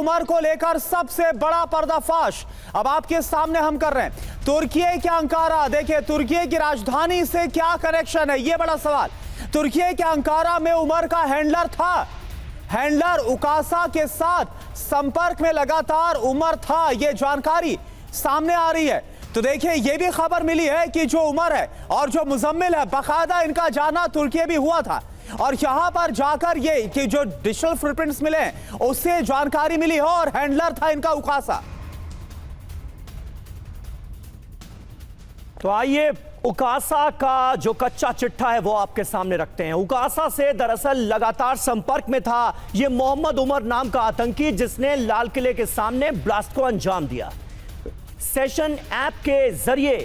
उमर को लेकर सबसे बड़ा पर्दाफाश अब आपके सामने हम कर रहे हैं। तुर्की के अंकारा, देखिए तुर्की की राजधानी से क्या कनेक्शन है, यह बड़ा सवाल। तुर्की के अंकारा में उमर का हैंडलर था, हैंडलर उकासा के साथ संपर्क में लगातार उमर था, यह जानकारी सामने आ रही है। तो देखिए ये भी खबर मिली है कि जो उमर है और जो मुजम्मिल है बाकायदा इनका जाना तुर्की भी हुआ था और यहां पर जाकर ये कि जो डिजिटल फुटप्रिंट्स मिले उससे जानकारी मिली है और हैंडलर था इनका उकासा। तो आइए उकासा का जो कच्चा चिट्ठा है वो आपके सामने रखते हैं। उकासा से दरअसल लगातार संपर्क में था ये मोहम्मद उमर नाम का आतंकी जिसने लाल किले के सामने ब्लास्ट को अंजाम दिया। सेशन ऐप के जरिए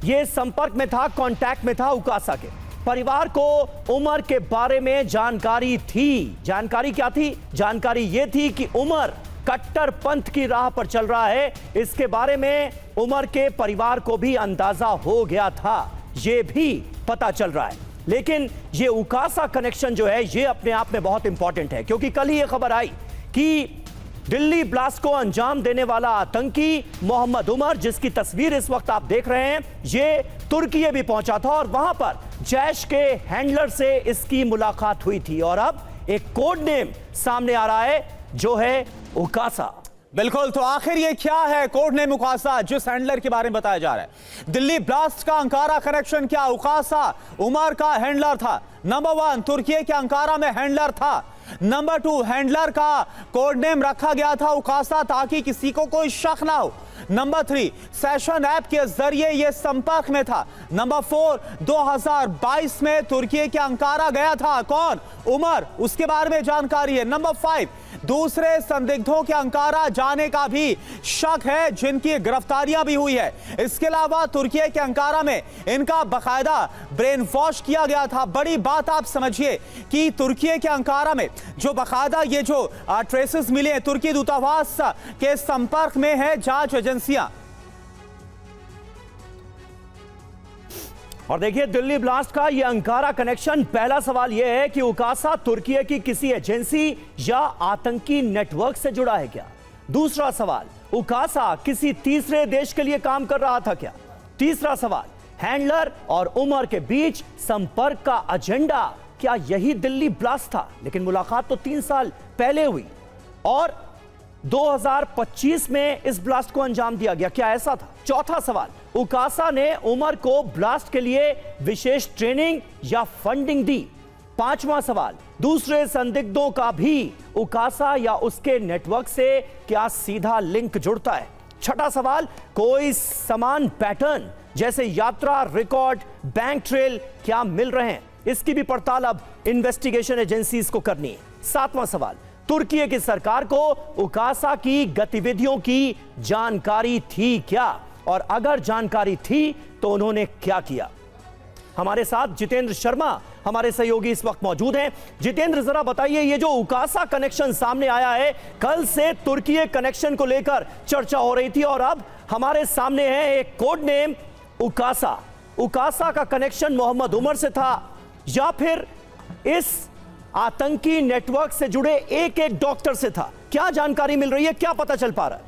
ये संपर्क में था, कांटेक्ट में था उकासा के। परिवार को उमर के बारे में जानकारी थी। जानकारी क्या थी? जानकारी यह थी कि उमर कट्टर पंथ की राह पर चल रहा है। इसके बारे में उमर के परिवार को भी अंदाजा हो गया था, यह भी पता चल रहा है। लेकिन यह उकासा कनेक्शन जो है यह अपने आप में बहुत इंपॉर्टेंट है क्योंकि कल ही यह खबर आई कि दिल्ली ब्लास्ट को अंजाम देने वाला आतंकी मोहम्मद उमर, जिसकी तस्वीर इस वक्त आप देख रहे हैं, ये तुर्की भी पहुंचा था और वहां पर जैश के हैंडलर से इसकी मुलाकात हुई थी। और अब एक कोड नेम सामने आ रहा है जो है उकासा। बिल्कुल, तो आखिर ये क्या है कोड नेम उकासा जिस हैंडलर के बारे में बताया जा रहा है? दिल्ली ब्लास्ट का अंकारा कनेक्शन क्या उकासा उमर का हैंडलर था? नंबर 1 तुर्की के अंकारा में हैंडलर था। नंबर 2 हैंडलर का कोड नेम रखा गया था उकासा ताकि किसी को कोई शक ना हो। नंबर 3 सेशन ऐप के जरिए यह संपर्क में था। नंबर 4 2022 में तुर्की के अंकारा गया था कौन? उमर, उसके बारे में जानकारी है। नंबर 5 दूसरे संदिग्धों के अंकारा जाने का भी शक है जिनकी गिरफ्तारियां भी हुई है। इसके अलावा तुर्की के अंकारा में इनका बकायदा ब्रेन वॉश किया गया था। बड़ी बात आप समझिए कि तुर्की के अंकारा में जो बकायदा ये जो ट्रेसेस मिले हैं तुर्की दूतावास के संपर्क में है जांच एजेंसियां। और देखिए दिल्ली ब्लास्ट का ये अंकारा कनेक्शन, पहला सवाल यह है कि उकासा तुर्की की किसी एजेंसी या आतंकी नेटवर्क से जुड़ा है क्या? दूसरा सवाल, उकासा किसी तीसरे देश के लिए काम कर रहा था क्या? तीसरा सवाल, हैंडलर और उमर के बीच संपर्क का एजेंडा क्या यही दिल्ली ब्लास्ट था? लेकिन मुलाकात तो 3 साल पहले हुई और 2025 में इस ब्लास्ट को अंजाम दिया गया, क्या ऐसा था? चौथा सवाल, उकासा ने उमर को ब्लास्ट के लिए विशेष ट्रेनिंग या फंडिंग दी? पांचवा सवाल, दूसरे संदिग्धों का भी उकासा या उसके नेटवर्क से क्या सीधा लिंक जुड़ता है? छठा सवाल, कोई समान पैटर्न जैसे यात्रा रिकॉर्ड, बैंक ट्रेल क्या मिल रहे हैं? इसकी भी पड़ताल अब इन्वेस्टिगेशन एजेंसीज को करनी है। सातवां सवाल, तुर्की की सरकार को उकासा की गतिविधियों की जानकारी थी क्या? और अगर जानकारी थी तो उन्होंने क्या किया? हमारे साथ जितेंद्र शर्मा हमारे सहयोगी इस वक्त मौजूद हैं। जितेंद्र, जरा बताइए, ये जो उकासा कनेक्शन सामने आया है, कल से तुर्की कनेक्शन को लेकर चर्चा हो रही थी और अब हमारे सामने है एक कोड नेम उकासा। उकासा का कनेक्शन मोहम्मद उमर से था या फिर इस आतंकी नेटवर्क से जुड़े एक एक डॉक्टर से था? क्या जानकारी मिल रही है, क्या पता चल पा रहा है?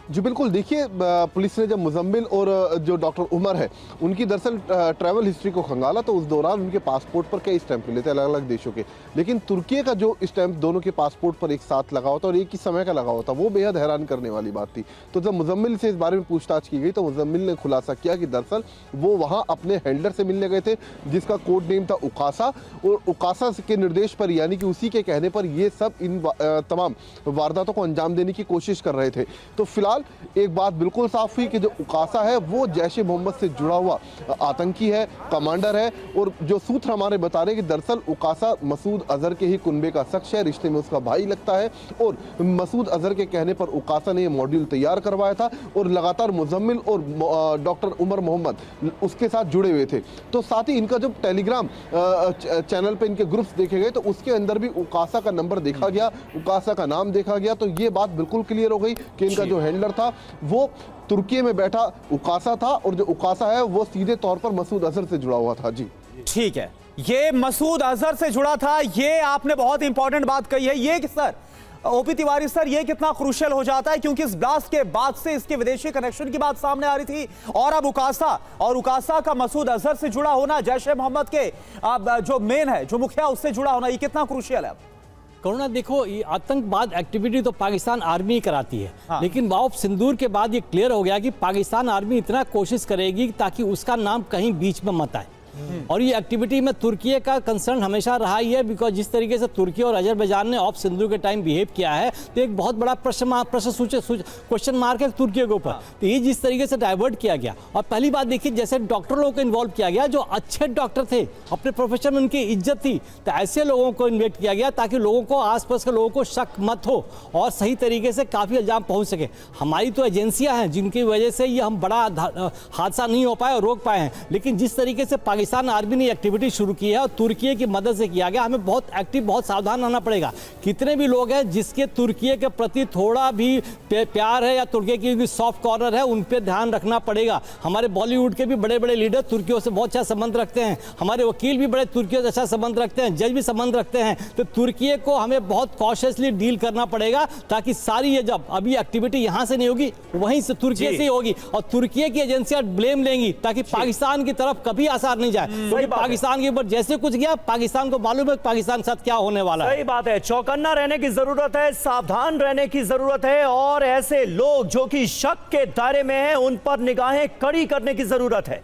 जी बिल्कुल, देखिए पुलिस ने जब मुजम्मिल और जो डॉक्टर उमर है उनकी दरअसल ट्रैवल हिस्ट्री को खंगाला तो उस दौरान उनके पासपोर्ट पर कई स्टैंप मिले थे अलग अलग देशों के, लेकिन तुर्की का जो स्टैंप दोनों के पासपोर्ट पर एक साथ लगा हुआ था और एक ही समय का लगा हुआ था, वो बेहद हैरान करने वाली बात थी। तो जब मुजम्मिल से इस बारे में पूछताछ की गई तो मुजम्मिल ने खुलासा किया कि दरअसल वो वहाँ अपने हैंडलर से मिलने गए थे जिसका कोड नेम था उकासा, और उकासा के निर्देश पर यानी कि उसी के कहने पर ये सब इन तमाम वारदातों को अंजाम देने की कोशिश कर रहे थे। तो फिलहाल एक बात बिल्कुल साफ हुई कि जो उकासा है वो जैश ए मोहम्मद से जुड़ा हुआ आतंकी है, कमांडर है, और जो सूत्र हमारे बता रहे हैं कि दरअसल उकासा मसूद अजहर के ही कुनबे का शख्स है, रिश्ते में उसका भाई लगता है, और मसूद अजहर के कहने पर उकासा ने ये मॉड्यूल तैयार करवाया था और लगातार मुजम्मिल और डॉक्टर उमर मोहम्मद उसके साथ जुड़े हुए थे। तो साथ ही इनका जब टेलीग्राम चैनल पर इनके ग्रुप्स देखे गए तो उसके अंदर भी उकासा का नंबर देखा गया, उकासा का नाम देखा गया, तो ये बात बिल्कुल क्लियर हो गई कि इनका जो हैंडलर था वो तुर्की में बैठा उकासा था और जो उकासा है वो सीधे तौर पर मसूद अजहर से जुड़ा हुआ था। जी ठीक है। ये मसूद अजहर से जुड़ा था। ये आपने बहुत इंपॉर्टेंट बात कही है। ये कि सर ओपी तिवारी सर, ये कितना क्रूशियल हो जाता है क्योंकि इस ब्लास्ट के बाद से इसके विदेशी कनेक्शन की बात सामने आ रही थी और अब उकासा का मसूद अजहर से जुड़ा होना, जैश ए मोहम्मद के जो मेन है, जो मुखिया, उससे जुड़ा होना, ये कितना क्रूशियल है? करुणा, देखो, ये आतंकवाद एक्टिविटी तो पाकिस्तान आर्मी ही कराती है। हाँ। लेकिन वाव सिंदूर के बाद ये क्लियर हो गया कि पाकिस्तान आर्मी इतना कोशिश करेगी ताकि उसका नाम कहीं बीच में मत आए। और ये एक्टिविटी में तुर्की का कंसर्न हमेशा रहा ही है, बिकॉज जिस तरीके से तुर्की और अजरबैजान ने ऑफ सिंदूर के टाइम बिहेव किया है तो एक बहुत बड़ा क्वेश्चन मार्क है तुर्की के ऊपर। तो ये जिस तरीके से डाइवर्ट किया गया, और पहली बात देखिए, जैसे डॉक्टर लोगों को इन्वॉल्व किया गया, जो अच्छे डॉक्टर थे, अपने प्रोफेशन में उनकी इज्जत थी, तो ऐसे लोगों को इन्वेट किया गया ताकि लोगों को, आसपास के लोगों को शक मत हो और सही तरीके से काफ़ी इल्जाम पहुंच सके। हमारी तो एजेंसियां हैं जिनकी वजह से ये हम बड़ा हादसा नहीं हो पाए और रोक पाए हैं, लेकिन जिस तरीके से पाकिस्तान आर्मी ने एक्टिविटी शुरू की है और तुर्की की मदद से किया गया, हमें बहुत एक्टिव, बहुत सावधान रहना पड़ेगा। कितने भी लोग हैं जिसके तुर्की के प्रति थोड़ा भी प्यार है या तुर्की की भी सॉफ्ट कॉर्नर है, उन पे ध्यान रखना पड़ेगा। हमारे बॉलीवुड के भी बड़े बड़े लीडर तुर्कियों से बहुत अच्छा संबंध रखते हैं, हमारे वकील भी बड़े तुर्कियों से अच्छा संबंध रखते हैं, जज भी संबंध रखते हैं। तो तुर्की को हमें बहुत कॉशियसली डील करना पड़ेगा ताकि सारी ये, जब अभी एक्टिविटी यहाँ से नहीं होगी, वहीं से तुर्की से ही होगी और तुर्की की एजेंसियां ब्लेम लेंगी ताकि पाकिस्तान की तरफ कभी आसार नहीं जाए। क्योंकि पाकिस्तान के ऊपर जैसे कुछ गया, पाकिस्तान को मालूम है पाकिस्तान के साथ क्या होने वाला है। सही बात है, चौकन्ना रहने की जरूरत है, सावधान रहने की जरूरत है और ऐसे लोग जो कि शक के दायरे में हैं उन पर निगाहें कड़ी करने की जरूरत है।